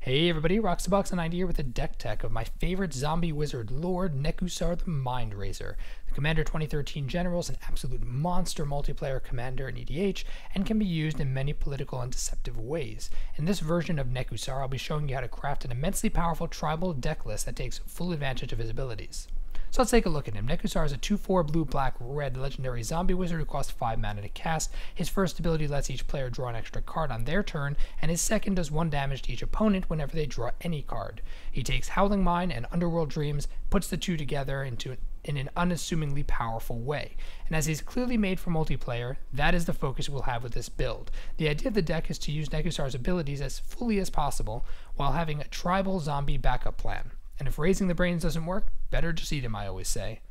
Hey everybody, Roxabox90 here with a deck tech of my favorite zombie wizard lord, Nekusar the Mindrazer. The Commander 2013 General is an absolute monster multiplayer commander in EDH and can be used in many political and deceptive ways. In this version of Nekusar, I'll be showing you how to craft an immensely powerful tribal deck list that takes full advantage of his abilities. So let's take a look at him. Nekusar is a 2/4 blue, black, red legendary zombie wizard who costs 5 mana to cast. His first ability lets each player draw an extra card on their turn, and his second does 1 damage to each opponent whenever they draw any card. He takes Howling Mine and Underworld Dreams, puts the two together in an unassumingly powerful way. And as he's clearly made for multiplayer, that is the focus we'll have with this build. The idea of the deck is to use Nekusar's abilities as fully as possible while having a tribal zombie backup plan. And if raising the brains doesn't work, better just eat them, I always say.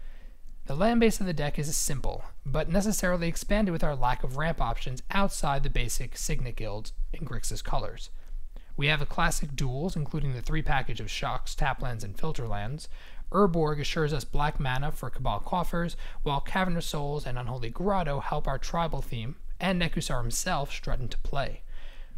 The land base of the deck is simple, but necessarily expanded with our lack of ramp options outside the basic Signet Guilds in Grixis colors. We have the classic duels, including the 3 package of Shocks, Taplands, and Filter lands. Urborg assures us black mana for Cabal coffers, while Cavernous Souls and Unholy Grotto help our tribal theme, and Nekusar himself strut into play.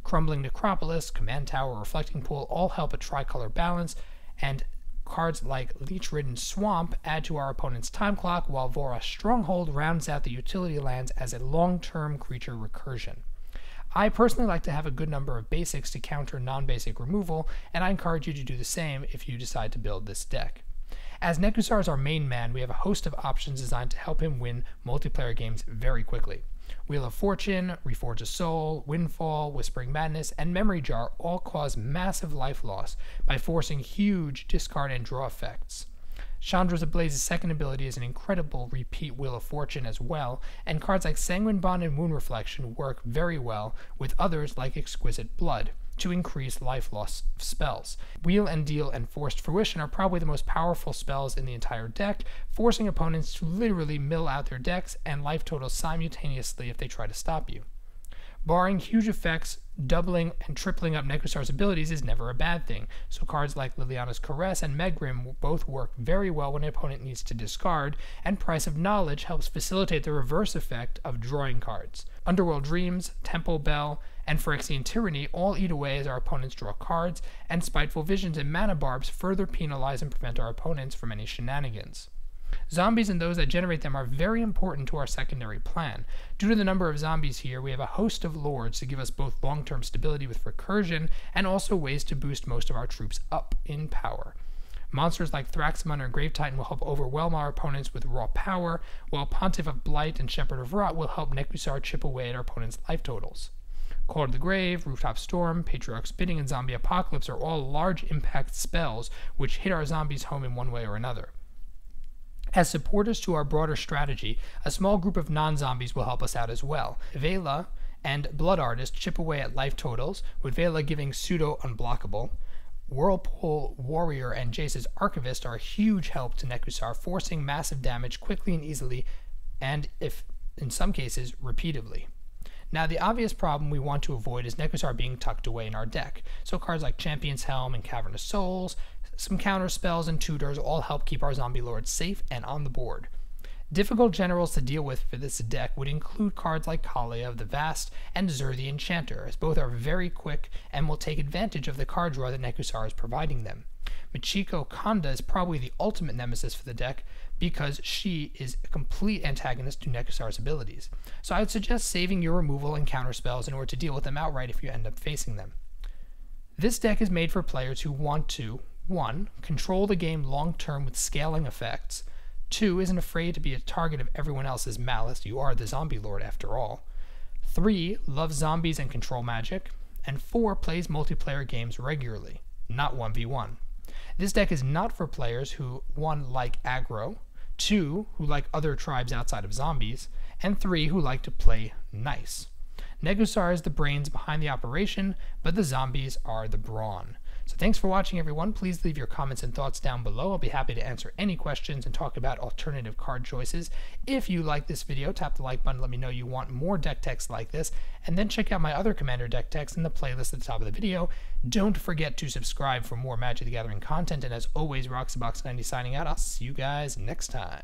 Crumbling Necropolis, Command Tower, Reflecting Pool all help a tricolor balance, and cards like Leech-Ridden Swamp add to our opponent's time clock, while Vora's Stronghold rounds out the utility lands as a long-term creature recursion. I personally like to have a good number of basics to counter non-basic removal, and I encourage you to do the same if you decide to build this deck. As Nekusar is our main man, we have a host of options designed to help him win multiplayer games very quickly. Wheel of Fortune, Reforge a Soul, Windfall, Whispering Madness, and Memory Jar all cause massive life loss by forcing huge discard and draw effects. Chandra's Ablaze's second ability is an incredible repeat Wheel of Fortune as well, and cards like Sanguine Bond and Wound Reflection work very well with others like Exquisite Blood to increase life loss spells. Wheel and Deal and Forced Fruition are probably the most powerful spells in the entire deck, forcing opponents to literally mill out their decks and life totals simultaneously if they try to stop you. Barring huge effects, doubling and tripling up Nekusar's abilities is never a bad thing, so cards like Liliana's Caress and Megrim both work very well when an opponent needs to discard, and Price of Knowledge helps facilitate the reverse effect of drawing cards. Underworld Dreams, Temple Bell, and Phyrexian Tyranny all eat away as our opponents draw cards, and Spiteful Visions and Mana Barbs further penalize and prevent our opponents from any shenanigans. Zombies and those that generate them are very important to our secondary plan. Due to the number of zombies here, we have a host of lords to give us both long-term stability with recursion and also ways to boost most of our troops up in power. Monsters like Thraxmon and Grave Titan will help overwhelm our opponents with raw power, while Pontiff of Blight and Shepherd of Rot will help Nekusar chip away at our opponent's life totals. Call to the Grave, Rooftop Storm, Patriarch's Bidding, and Zombie Apocalypse are all large impact spells which hit our zombies home in one way or another. As supporters to our broader strategy, a small group of non-zombies will help us out as well. Vela and Blood Artist chip away at life totals, with Vela giving pseudo-unblockable. Whirlpool Warrior and Jace's Archivist are a huge help to Nekusar, forcing massive damage quickly and easily, and if in some cases, repeatedly. Now, the obvious problem we want to avoid is Nekusar being tucked away in our deck, so cards like Champion's Helm and Cavernous Souls, some counter spells, and tutors all help keep our zombie lords safe and on the board. Difficult generals to deal with for this deck would include cards like Kalia of the Vast and Zur the Enchanter, as both are very quick and will take advantage of the card draw that Nekusar is providing them. Michiko Kanda is probably the ultimate nemesis for the deck because she is a complete antagonist to Nekusar's abilities, so I would suggest saving your removal and counter spells in order to deal with them outright if you end up facing them. This deck is made for players who want to 1. Control the game long-term with scaling effects. 2. Isn't afraid to be a target of everyone else's malice. You are the zombie lord after all. 3. Loves zombies and control magic. And 4. Plays multiplayer games regularly, not 1v1. This deck is not for players who 1. Like aggro, 2. Who like other tribes outside of zombies, and 3. Who like to play nice. Nekusar is the brains behind the operation, but the zombies are the brawn. So thanks for watching, everyone. Please leave your comments and thoughts down below. I'll be happy to answer any questions and talk about alternative card choices. If you like this video, tap the like button, let me know you want more deck techs like this, and then check out my other Commander deck techs in the playlist at the top of the video. Don't forget to subscribe for more Magic the Gathering content, and as always, Roxabox90 signing out. I'll see you guys next time.